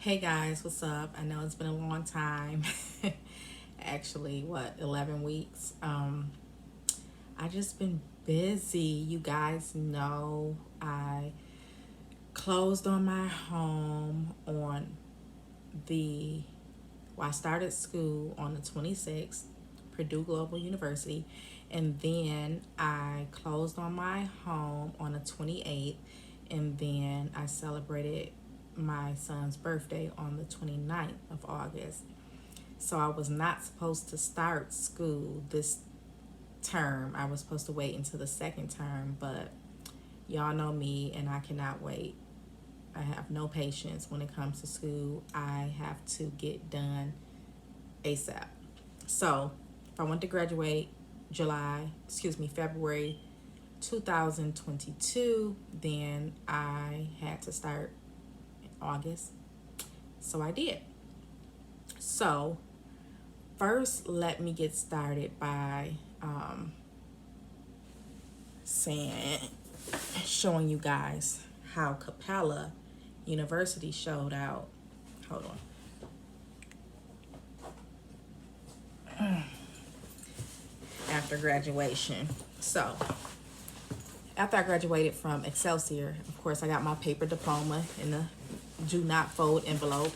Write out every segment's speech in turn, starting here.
Hey guys, what's up? I know it's been a long time. Actually, 11 weeks. I just been busy. You guys know I closed on my home on the I started school on the 26th, Purdue Global University, and then I closed on my home on the 28th, and then I celebrated my son's birthday on the 29th of August. So I was not supposed to start school this term. I was supposed to wait until the second term, but y'all know me and I cannot wait. I have no patience when it comes to school. I have to get done ASAP. So if I want to graduate February 2022, then I had to start in August. So I did. So first, let me get started by showing you guys how Capella University showed out. Hold on. After graduation. So, after I graduated from Excelsior, of course, I got my paper diploma in the do not fold envelope.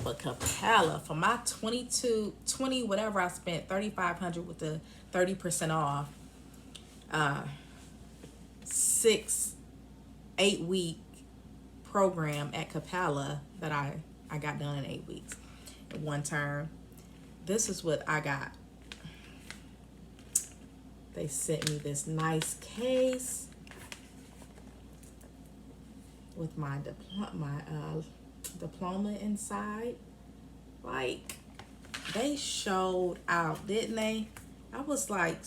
But Capella, for my 20 whatever I spent, $3,500 with the 30% off, 8 week program at Capella that I got done in 8 weeks in one term. This is what I got. They sent me this nice case with my diploma inside. Like, they showed out, didn't they? I was like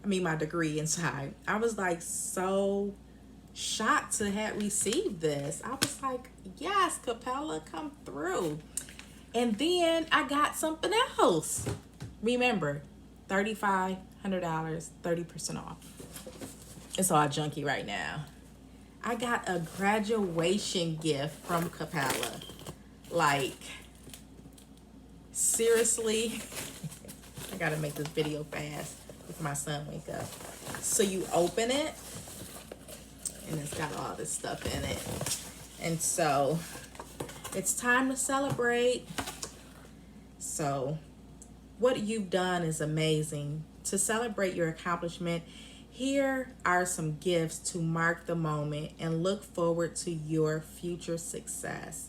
my degree inside. I was like so shocked to have received this. I was like, yes, Capella, come through. And then I got something else. Remember, $3,500, 30% off. It's all junky right now. I got a graduation gift from Capella. Like, seriously, I gotta make this video fast before my son wake up. So you open it, and it's got all this stuff in it. And so it's time to celebrate. So what you've done is amazing. To celebrate your accomplishment, here are some gifts to mark the moment and look forward to your future success.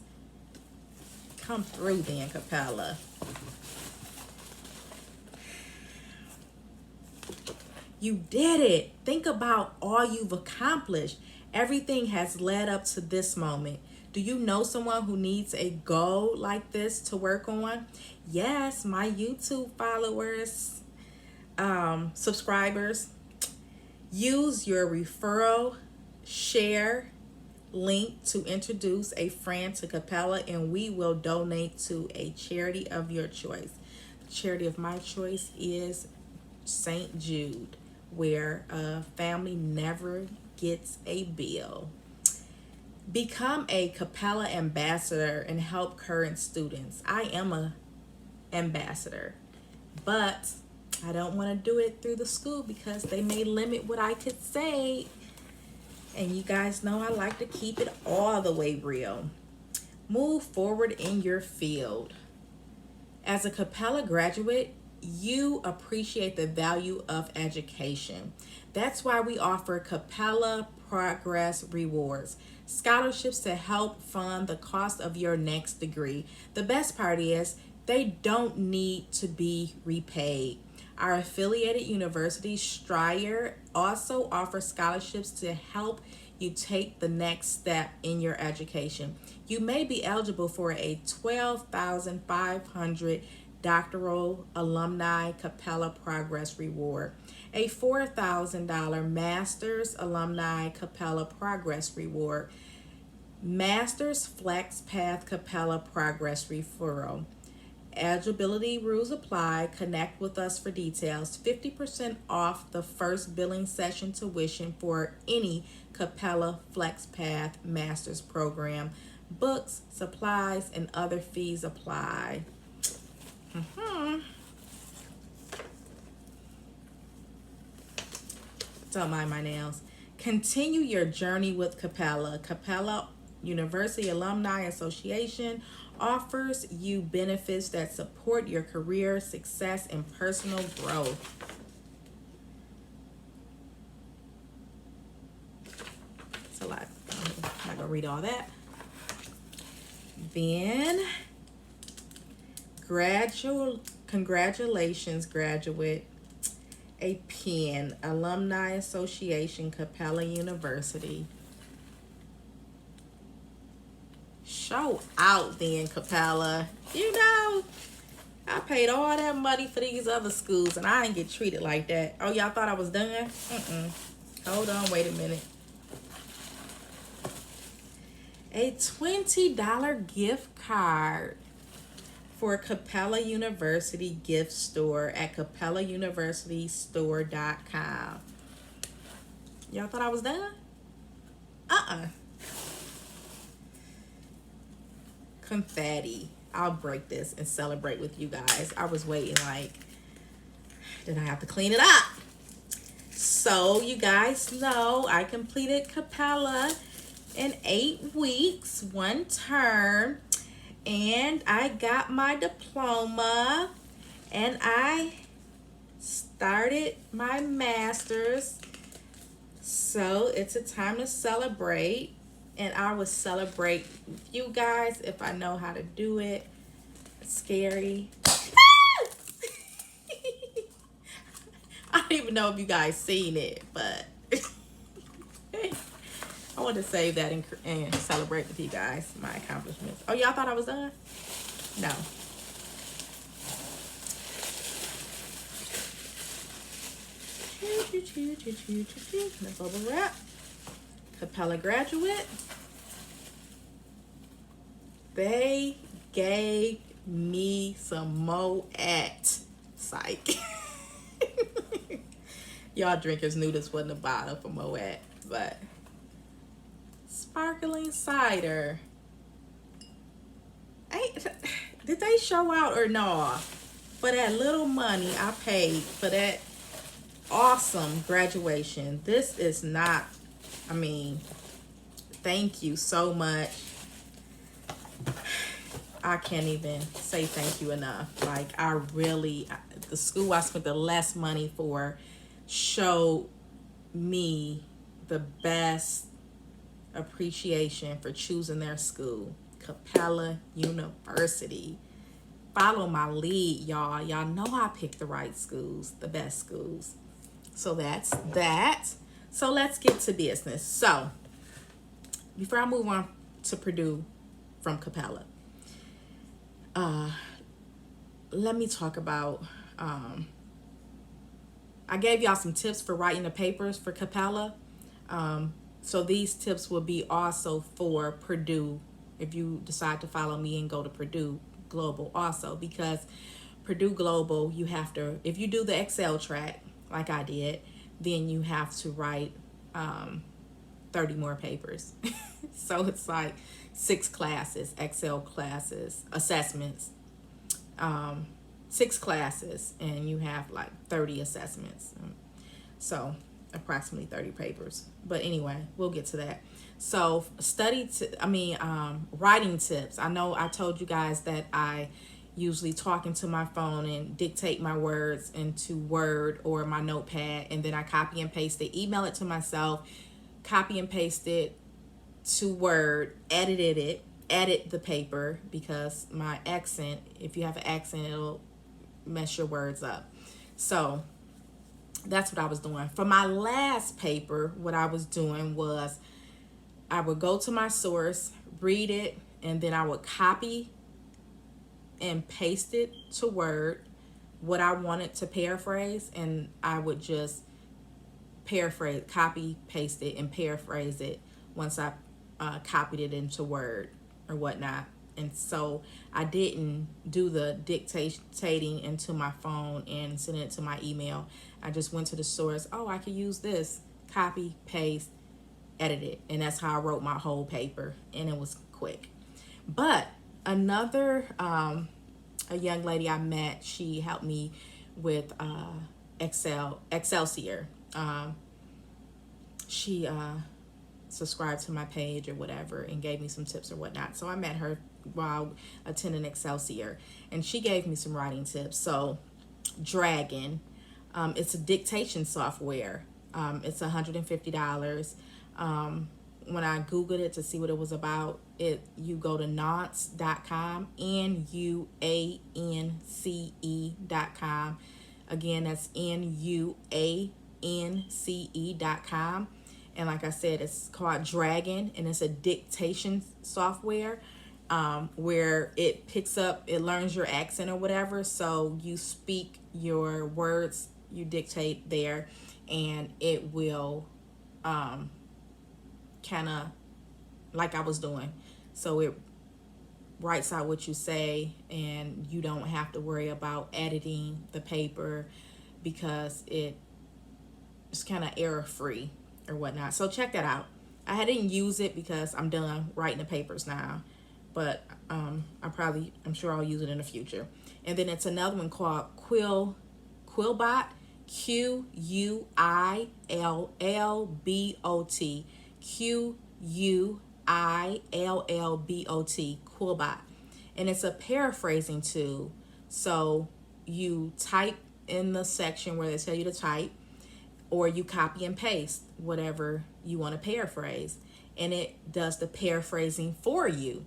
Come through then, Capella. You did it. Think about all you've accomplished. Everything has led up to this moment. Do you know someone who needs a goal like this to work on? Yes, my YouTube followers, subscribers. Use your referral share link to introduce a friend to Capella, and we will donate to a charity of your choice. The charity of my choice is St. Jude, where a family never gets a bill. Become a Capella ambassador and help current students. I am a ambassador, but I don't want to do it through the school because they may limit what I could say. And you guys know I like to keep it all the way real. Move forward in your field. As a Capella graduate, you appreciate the value of education. That's why we offer Capella Progress Rewards, scholarships to help fund the cost of your next degree. The best part is they don't need to be repaid. Our affiliated university, Stryer, also offers scholarships to help you take the next step in your education. You may be eligible for a $12,500 doctoral alumni Capella Progress Reward, a $4,000 master's alumni Capella Progress Reward, master's Flex Path Capella Progress Referral. Eligibility rules apply. Connect with us for details. 50% off the first billing session tuition for any Capella FlexPath Master's program. Books, supplies, and other fees apply. Don't mind my nails. Continue your journey with Capella. Capella University Alumni Association offers you benefits that support your career, success, and personal growth. It's a lot. I'm not gonna read all that. Then, congratulations, graduate. A pen, Alumni Association, Capella University. Show out then, Capella. You know, I paid all that money for these other schools and I didn't get treated like that. Oh, y'all thought I was done? Hold on, wait a minute. A $20 gift card for Capella University gift store at capellauniversitystore.com. Y'all thought I was done? Confetti. I'll break this and celebrate with you guys. I was waiting like, did I have to clean it up? So you guys know I completed Capella in 8 weeks, 1 term. And I got my diploma and I started my master's. So it's a time to celebrate, and I will celebrate with you guys if I know how to do it. It's scary. I don't even know if you guys seen it, but I want to save that and celebrate with you guys my accomplishments. Oh, y'all thought I was done? No. The bubble wrap. Capella graduate. They gave me some Moet. Psych. Y'all drinkers knew this wasn't a bottle for Moet, but sparkling cider. Did they show out or no? For that little money I paid for that awesome graduation. This is not, I mean, thank you so much. I can't even say thank you enough. Like, I really, the school I spent the less money for showed me the best appreciation for choosing their school. Capella University. Follow my lead, y'all. Y'all know I picked the right schools, the best schools. So that's that. So let's get to business. So before I move on to Purdue from Capella, let me talk about, I gave y'all some tips for writing the papers for Capella. So these tips will be also for Purdue if you decide to follow me and go to Purdue Global also, because Purdue Global, you have to, if you do the Excel track like I did, then you have to write 30 more papers. So it's like 6 classes, Excel classes, assessments, 6 classes, and you have like 30 assessments. So approximately 30 papers. But anyway, we'll get to that. So writing tips. I know I told you guys that I usually talk into my phone and dictate my words into Word or my notepad, and then I copy and paste it, email it to myself, copy and paste it to Word, edit the paper, because my accent, if you have an accent, it'll mess your words up. So that's what I was doing. For my last paper, what I was doing was I would go to my source, read it, and then I would copy and paste it to Word, what I wanted to paraphrase, and I would just paraphrase, copy, paste it, and paraphrase it once I copied it into Word or whatnot. And so I didn't do the dictating into my phone and send it to my email. I just went to the source. Oh, I could use this. Copy, paste, edit it. And that's how I wrote my whole paper. And it was quick. But another a young lady I met, she helped me with Excelsior. She subscribed to my page or whatever and gave me some tips or whatnot. So I met her while attending Excelsior, and she gave me some writing tips. So Dragon, it's a dictation software. It's $150. When I googled it to see what it was about, you go to nuance.com, nuance.com. Again, that's nuance.com. And like I said, it's called Dragon, and it's a dictation software, where it picks up, it learns your accent or whatever. So you speak your words, you dictate there, and it will kind of like I was doing. So it writes out what you say, and you don't have to worry about editing the paper because it's kind of error free or whatnot. So check that out. I didn't use it because I'm done writing the papers now, but I'm sure I'll use it in the future. And then it's another one called Quillbot, Quillbot, Quillbot. And it's a paraphrasing tool. So you type in the section where they tell you to type, or you copy and paste whatever you want to paraphrase, and it does the paraphrasing for you.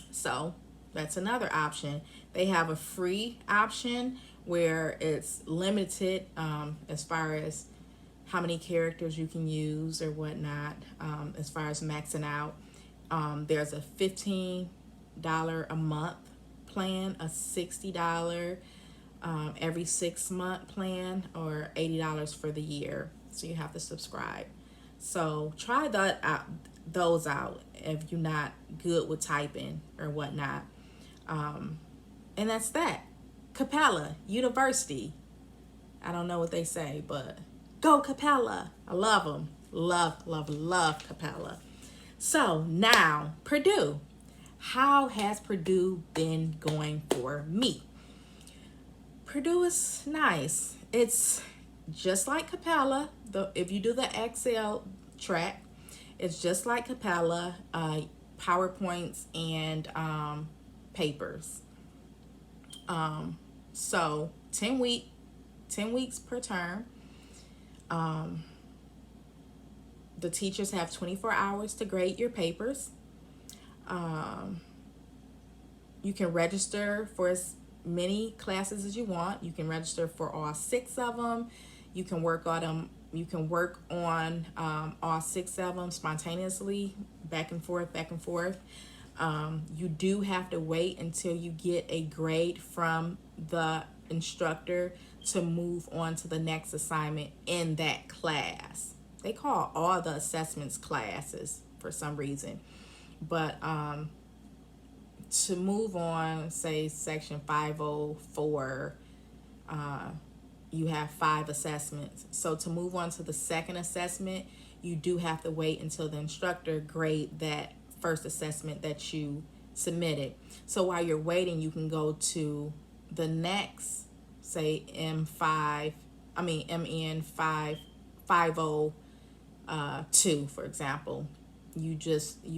So that's another option. They have a free option where it's limited as far as how many characters you can use or whatnot, as far as maxing out. There's a $15 a month plan, a $60 every 6 month plan, or $80 for the year. So you have to subscribe. So try those out if you're not good with typing or whatnot. And that's that. Capella University. I don't know what they say, but go Capella. I love them. Love Capella. So now, Purdue. How has Purdue been going for me? Purdue is nice. It's just like Capella. If you do the Excel track, it's just like Capella, PowerPoints and papers. So 10 weeks per term. The teachers have 24 hours to grade your papers. You can register for as many classes as you want. You can register for all 6 of them. You can work on them. You can work on all 6 of them spontaneously, back and forth. You do have to wait until you get a grade from the instructor to move on to the next assignment in that class. They call all the assessments classes for some reason. But to move on, say section 504, you have 5 assessments. So to move on to the second assessment, you do have to wait until the instructor grade that first assessment that you submitted. So while you're waiting, you can go to the next, say MN502, for example. You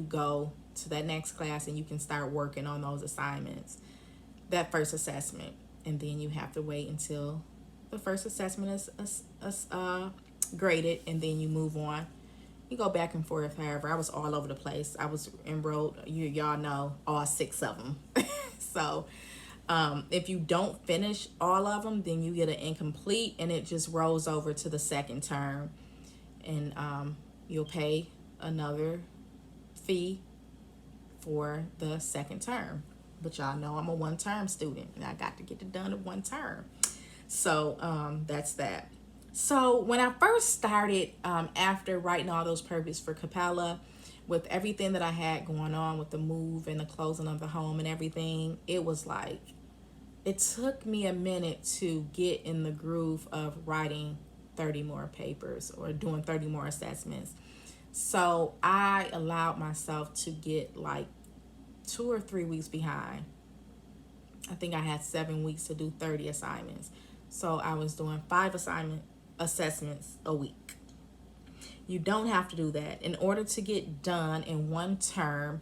go to that next class and you can start working on those assignments, that first assessment, and then you have to wait until the first assessment is graded, and then you move on. You go back and forth. However, I was all over the place. I was enrolled, y'all know, all 6 of them. So if you don't finish all of them, then you get an incomplete, and it just rolls over to the second term, and you'll pay another fee for the second term. But y'all know I'm a 1-term student, and I got to get it done in 1 term. So that's that. So when I first started, after writing all those papers for Capella, with everything that I had going on with the move and the closing of the home and everything, it was like, it took me a minute to get in the groove of writing 30 more papers or doing 30 more assessments. So I allowed myself to get like 2 or 3 weeks behind. I think I had 7 weeks to do 30 assignments. So I was doing 5 assessments a week. You don't have to do that. In order to get done in one term,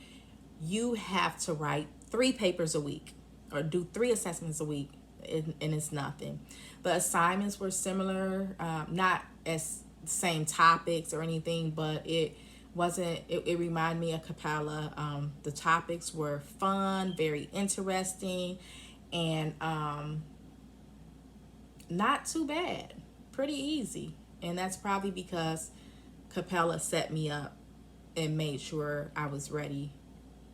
you have to write 3 papers a week or do 3 assessments a week, and it's nothing. The assignments were similar, not as same topics or anything, but it wasn't, it reminded me of Capella. The topics were fun, very interesting, and not too bad, pretty easy. And that's probably because Capella set me up and made sure I was ready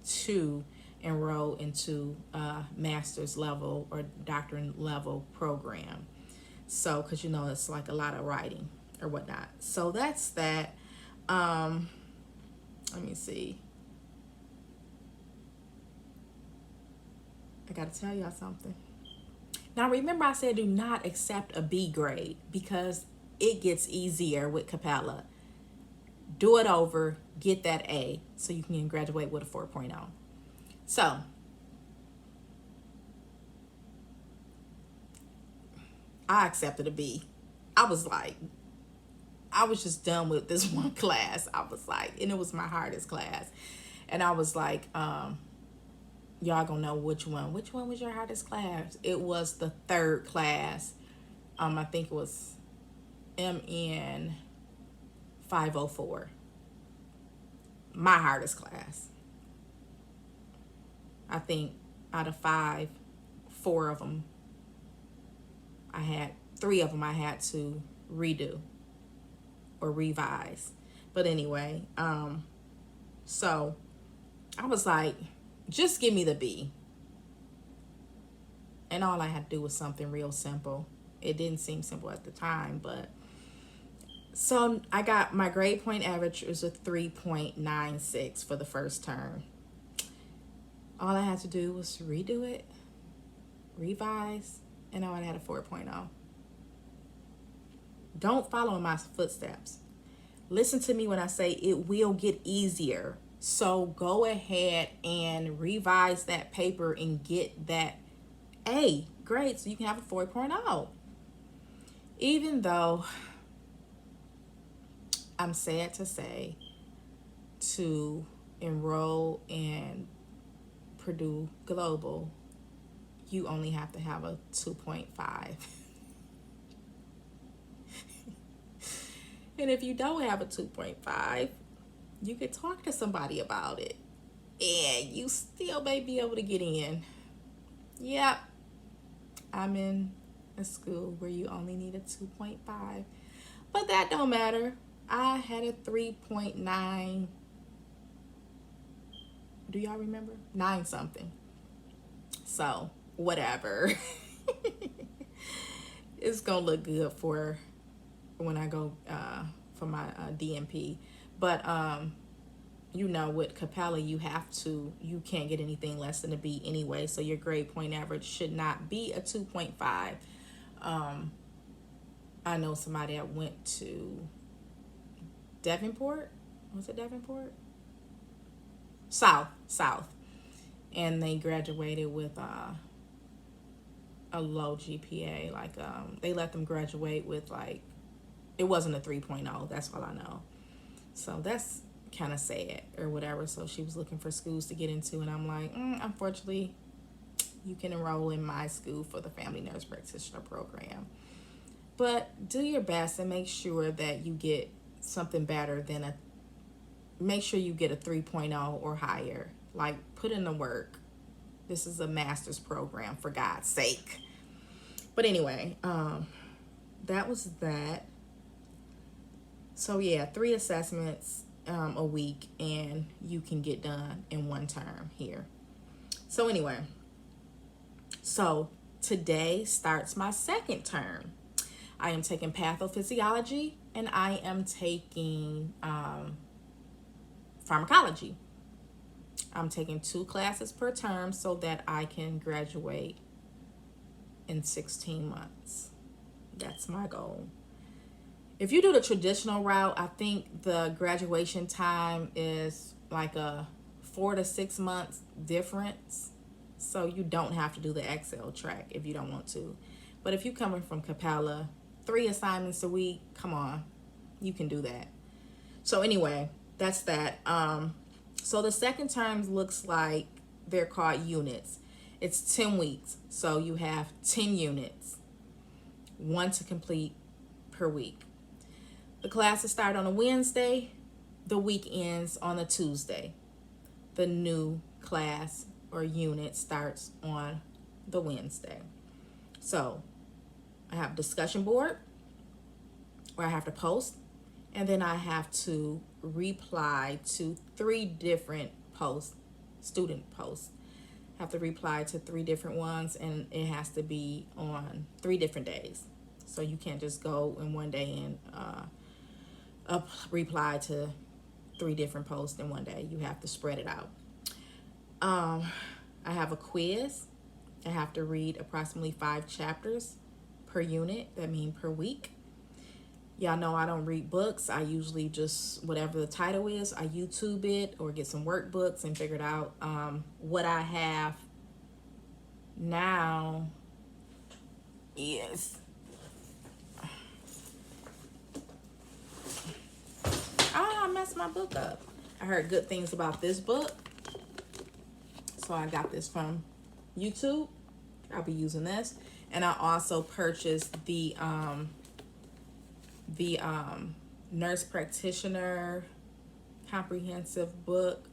to enroll into a master's level or doctorate level program. So, because it's like a lot of writing or whatnot. So that's that. Let me see. I gotta tell y'all something. Now remember, I said do not accept a B grade because it gets easier with Capella. Do it over, get that A so you can graduate with a 4.0. So I accepted a B. I was just done with this one class. I was like, and it was my hardest class. And I was like, y'all gonna know which one. Which one was your hardest class? It was the third class. I think it was MN-504. My hardest class. I think out of 5, 4 of them, 3 of them I had to redo or revise. But anyway, so I was like, just give me the B. And all I had to do was something real simple. It didn't seem simple at the time, but so I got my grade point average was a 3.96 for the first term. All I had to do was redo it, revise, and I had a 4.0. Don't follow in my footsteps. Listen to me when I say it will get easier. So go ahead and revise that paper and get that A grade so you can have a 4.0. Even though I'm sad to say, to enroll in Purdue Global, you only have to have a 2.5. And if you don't have a 2.5, you could talk to somebody about it and you still may be able to get in. Yep, I'm in a school where you only need a 2.5, but that don't matter. I had a 3.9. Do y'all remember? 9 something. So whatever. It's gonna look good for when I go for my DMP. But with Capella, you can't get anything less than a B anyway. So your grade point average should not be a 2.5. I know somebody that went to Devonport. Was it Devonport? South. And they graduated with a low GPA. They let them graduate with it wasn't a 3.0. That's all I know. So that's kind of sad or whatever. So she was looking for schools to get into, and I'm like, unfortunately, you can enroll in my school for the family nurse practitioner program. But do your best and make sure that you get something better than make sure you get a 3.0 or higher. Put in the work. This is a master's program, for God's sake. But anyway, that was that. So yeah, 3 assessments a week, and you can get done in one term here. So anyway, so today starts my second term. I am taking pathophysiology, and I am taking pharmacology. I'm taking 2 classes per term so that I can graduate in 16 months. That's my goal. If you do the traditional route, I think the graduation time is like a 4 to 6 months difference. So you don't have to do the Excel track if you don't want to. But if you're coming from Capella, 3 assignments a week, come on, you can do that. So anyway, that's that. So the second term looks like they're called units. It's 10 weeks. So you have 10 units, 1 to complete per week. The classes start on a Wednesday. The week ends on a Tuesday. The new class or unit starts on the Wednesday. So I have a discussion board where I have to post, and then I have to reply to 3 different posts, student posts. I have to reply to 3 different ones, and it has to be on 3 different days. So you can't just go in one day and reply to 3 different posts in one day. You have to spread it out. I have a quiz. I have to read approximately 5 chapters per unit. That means per week. Y'all know I don't read books. I usually just, whatever the title is, I YouTube it or get some workbooks and figure it out. What I have now is, I messed my book up. I heard good things about this book, so I got this from YouTube. I'll be using this. And I also purchased the nurse practitioner comprehensive book,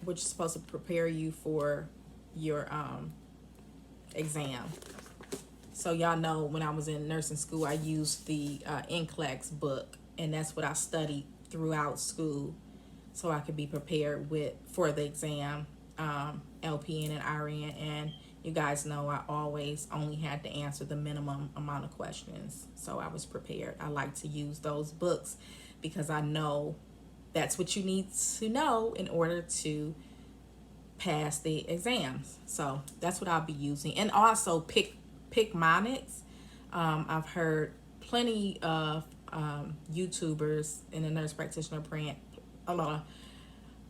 which is supposed to prepare you for your exam. So y'all know when I was in nursing school, I used the NCLEX book, and that's what I studied throughout school, so I could be prepared for the exam, LPN and RN. And you guys know I always only had to answer the minimum amount of questions, so I was prepared. I like to use those books because I know that's what you need to know in order to pass the exams. So that's what I'll be using. And also Pickmonics. I've heard plenty of YouTubers in the nurse practitioner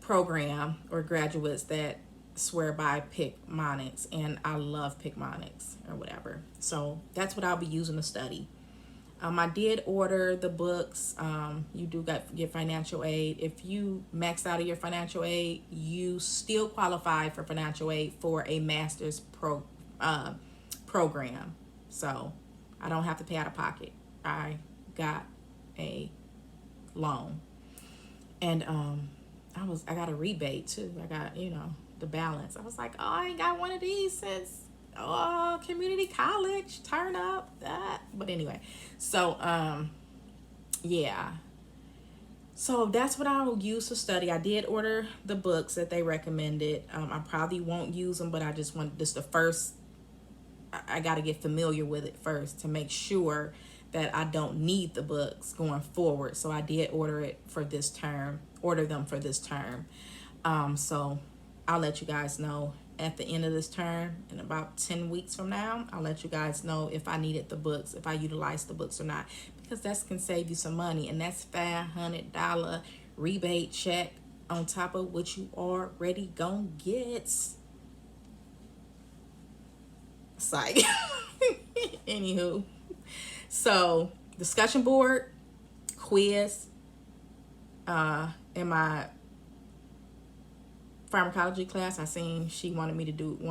program or graduates that swear by Pickmonics, and I love Pickmonics or whatever. So that's what I'll be using to study. I did order the books. You do get financial aid. If you max out of your financial aid, you still qualify for financial aid for a master's program. So I don't have to pay out of pocket. I got a loan, and I got a rebate too. I got, the balance. I was like, oh, I ain't got one of these since community college. Turn up that. But anyway, so yeah. So that's what I'll use to study. I did order the books that they recommended. I probably won't use them, but I just want this the first. I got to get familiar with it first to make sure that I don't need the books going forward. So I did order them for this term. So I'll let you guys know at the end of this term, in about 10 weeks from now, I'll let you guys know if I needed the books, if I utilized the books or not, because that can save you some money. And that's $500 rebate check on top of what you already gonna get. Psych. Anywho, so discussion board, quiz, in my pharmacology class, I seen she wanted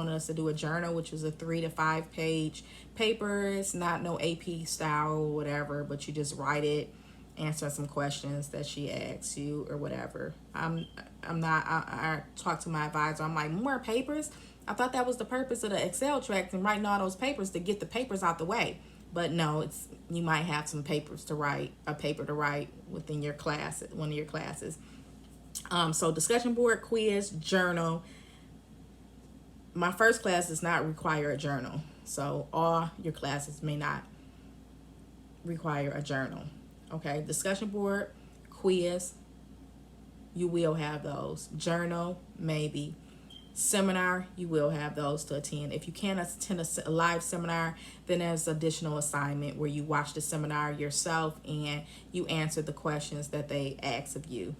us to do a journal, which was a 3 to 5 page paper. It's not no AP style or whatever, but you just write it, answer some questions that she asks you or whatever. I talked to my advisor. I'm like, more papers? I thought that was the purpose of the Excel track and writing all those papers, to get the papers out the way. But no, you might have some papers to write, a paper to write within your class, one of your classes. So discussion board, quiz, journal. My first class does not require a journal, so all your classes may not require a journal. Okay, discussion board, quiz, you will have those. Journal, maybe. Seminar, you will have those to attend. If you can't attend a live seminar, then there's additional assignment where you watch the seminar yourself and you answer the questions that they ask of you.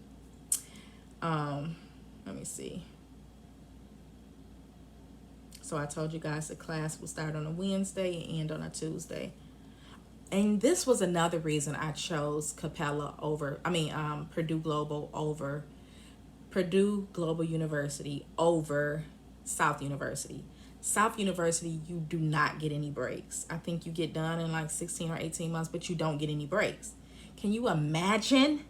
Let me see. So I told you guys the class will start on a Wednesday and end on a Tuesday. And this was another reason I chose Purdue Global University over South University. South University, you do not get any breaks. I think you get done in like 16 or 18 months, but you don't get any breaks. Can you imagine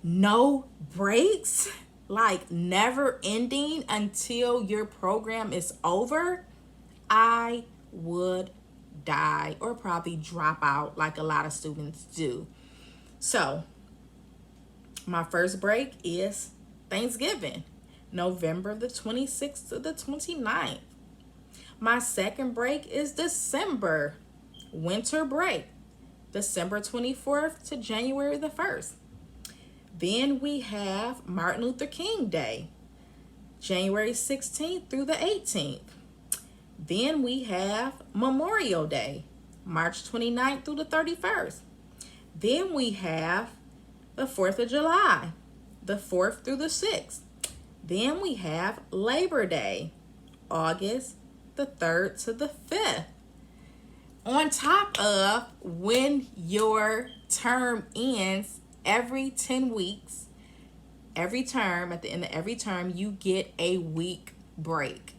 no breaks? Like never ending until your program is over? I would die or probably drop out like a lot of students do. So my first break is Thanksgiving, November the 26th to the 29th. My second break is December, winter break, December 24th to January the 1st. Then we have Martin Luther King Day, January 16th through the 18th. Then we have Memorial Day, March 29th through the 31st. Then we have the 4th of July, the 4th through the 6th. Then we have Labor Day, August the 3rd to the 5th. On top of when your term ends every 10 weeks, every term, at the end of every term, you get a week break.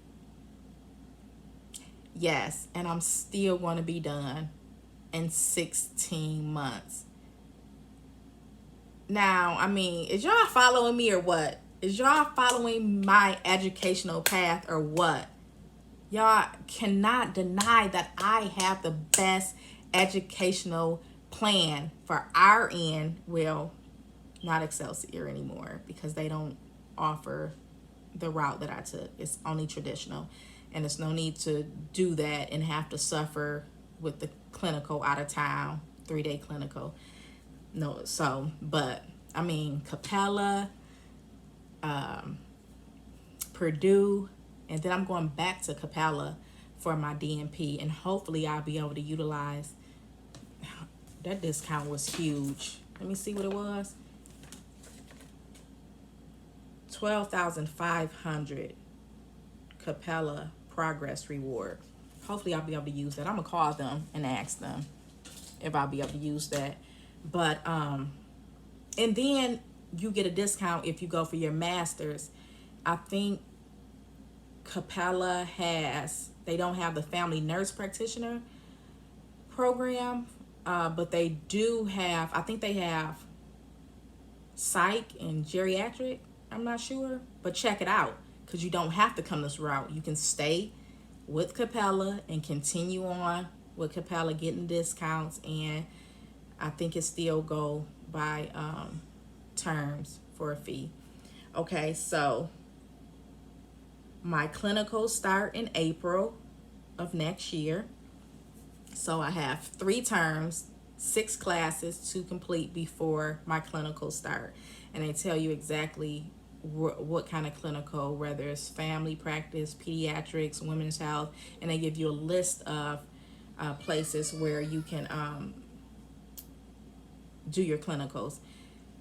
Yes, and I'm still going to be done in 16 months. Now, I mean, is y'all following me or what? Is y'all following my educational path or what? Y'all cannot deny that I have the best educational plan for our end. Well, not Excelsior anymore because they don't offer the route that I took. It's only traditional. And there's no need to do that and have to suffer with the clinical out of town, 3-day clinical. No, so, but I mean, Capella, Purdue, and then I'm going back to Capella for my DNP, and hopefully I'll be able to utilize. That discount was huge. Let me see what it was. $12,500 Capella Progress Reward. Hopefully I'll be able to use that. I'm gonna call them and ask them if I'll be able to use that. But and then you get a discount if you go for your master's. I think Capella they don't have the family nurse practitioner program, but they do have, I think they have psych and geriatric. I'm not sure, but check it out because you don't have to come this route. You can stay with Capella and continue on with Capella getting discounts, and I think it still go by terms for a fee. Okay, so my clinicals start in April of next year. So I have 3 terms, 6 classes to complete before my clinicals start. And they tell you exactly what kind of clinical, whether it's family practice, pediatrics, women's health, and they give you a list of places where you can do your clinicals.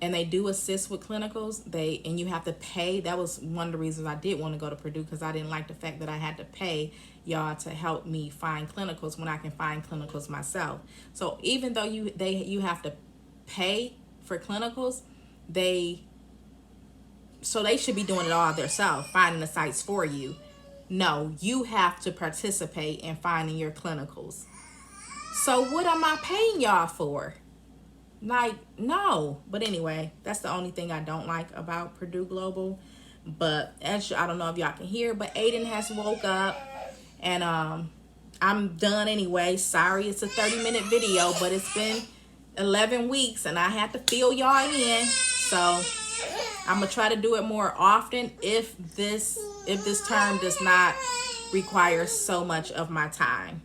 And they do assist with clinicals. And you have to pay. That was one of the reasons I did want to go to Purdue, because I didn't like the fact that I had to pay y'all to help me find clinicals when I can find clinicals myself. So even though you have to pay for clinicals, they should be doing it all themselves, finding the sites for you. No, you have to participate in finding your clinicals. So what am I paying y'all for? Like, no. But anyway, that's the only thing I don't like about Purdue Global. But I don't know if y'all can hear, but Aiden has woke up, and I'm done anyway. Sorry, it's a 30-minute video, but it's been 11 weeks and I had to fill y'all in. So I'm gonna try to do it more often if this term does not require so much of my time.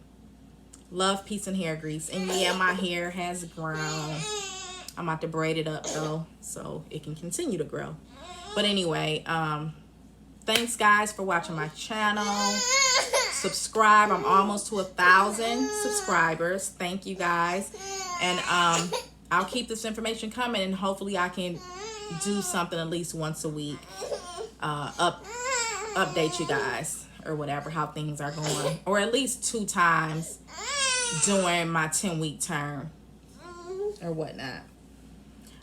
Love, peace, and hair grease. And yeah, my hair has grown. I'm about to braid it up though, so it can continue to grow. But anyway, thanks guys for watching my channel. Subscribe. I'm almost to 1,000 subscribers. Thank you guys. And I'll keep this information coming, and hopefully I can do something at least once a week. Update you guys. or whatever, how things are going, or at least 2 times during my 10-week term or whatnot.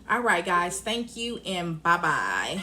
All right, guys, thank you and bye-bye.